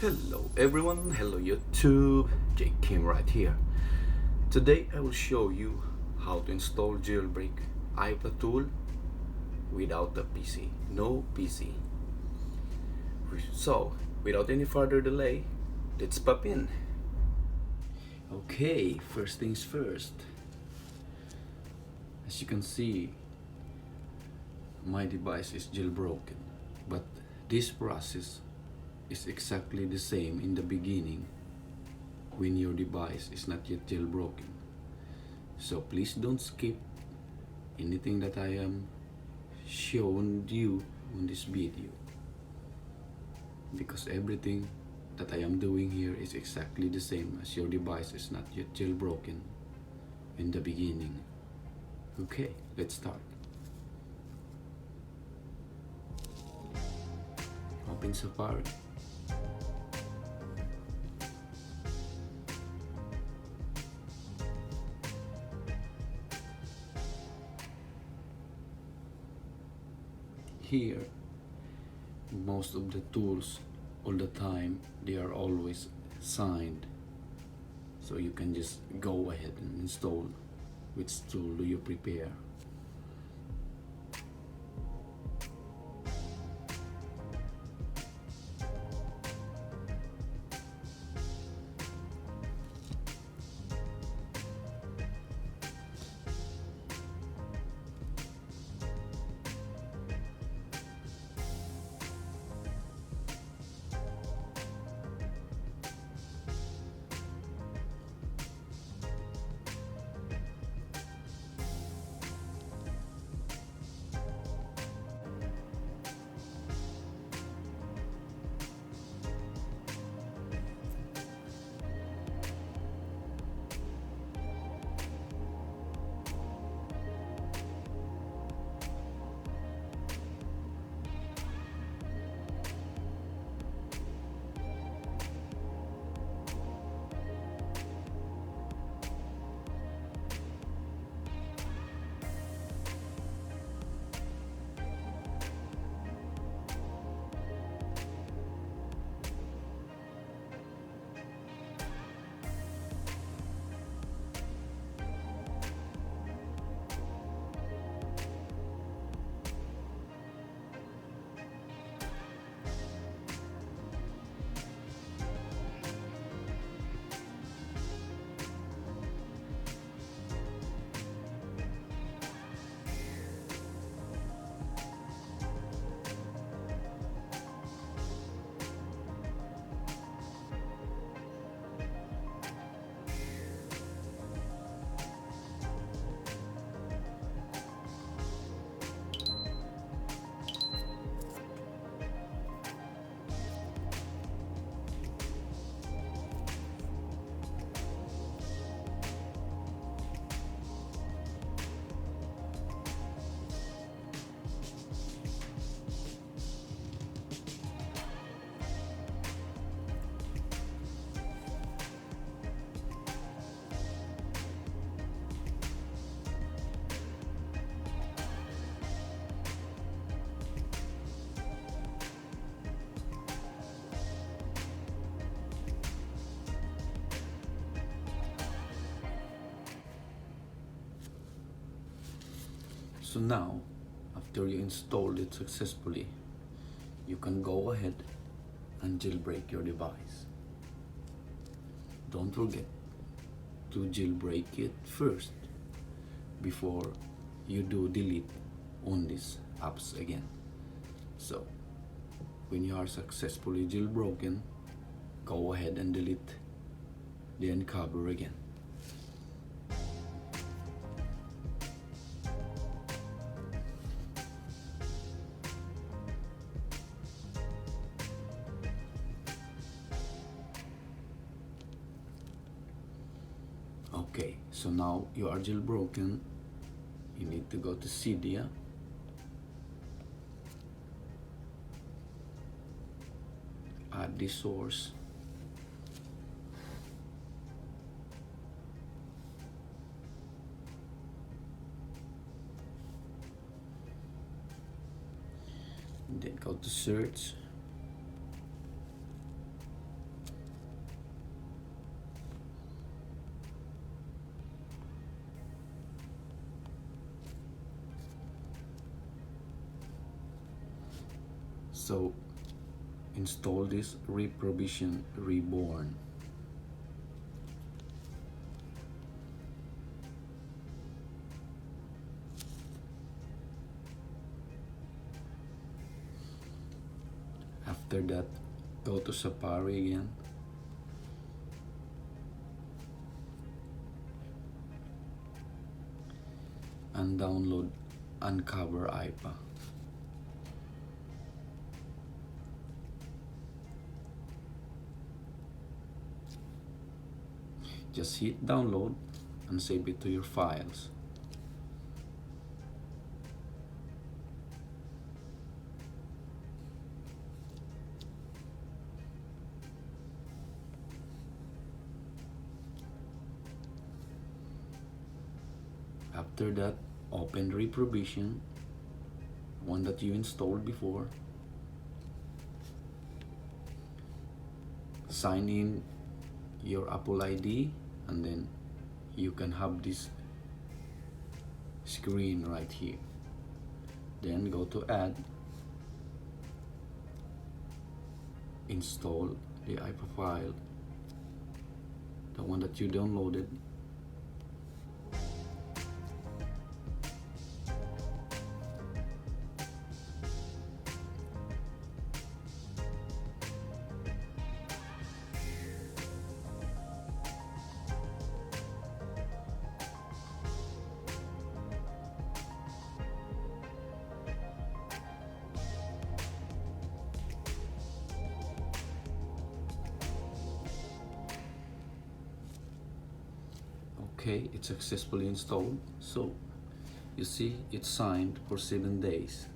Hello everyone, hello YouTube, Jake Kim right here. Today I will show you how to install Jailbreak iPad tool without a PC, no PC. So, without any further delay, let's pop in. Okay, first things first. As you can see, my device is jailbroken, but this process is exactly the same in the beginning when your device is not yet jailbroken. So please don't skip anything that I am showing you in this video, because everything that I am doing here is exactly the same as your device is not yet jailbroken in the beginning. Okay, let's start. Open Safari. Here, most of the tools all the time, they are always signed, so you can just go ahead and install which tool do you prepare. So now, after you installed it successfully, you can go ahead and jailbreak your device. Don't forget to jailbreak it first before you do delete on these apps again. So when you are successfully jailbroken, go ahead and delete the unc0ver again. Okay, so now you are jailbroken. You need to go to Cydia, add the source, then go to search, So install this reprovision reborn. After that, go to Safari again. And download unc0ver IPA. Just hit download and save it to your files. After that, open reprovision, one that you installed before. Sign in your Apple ID, and then you can have this screen right here. Then go to add, install the IPA file, the one that you downloaded. Okay, it's successfully installed. So you see it's signed for 7 days.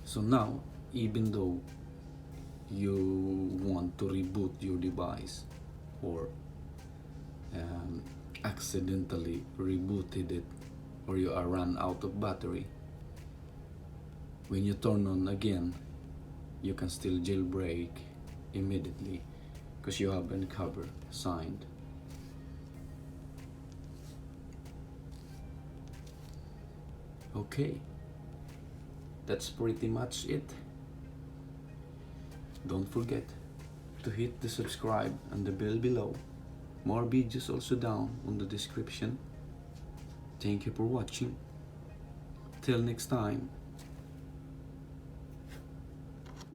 So now, even though you want to reboot your device or accidentally rebooted it, or you are run out of battery, when you turn on again, you can still jailbreak immediately because you have unc0ver signed. Okay, that's pretty much it. Don't forget to hit the subscribe and the bell below. More videos also down on the description. Thank you for watching. Till next time.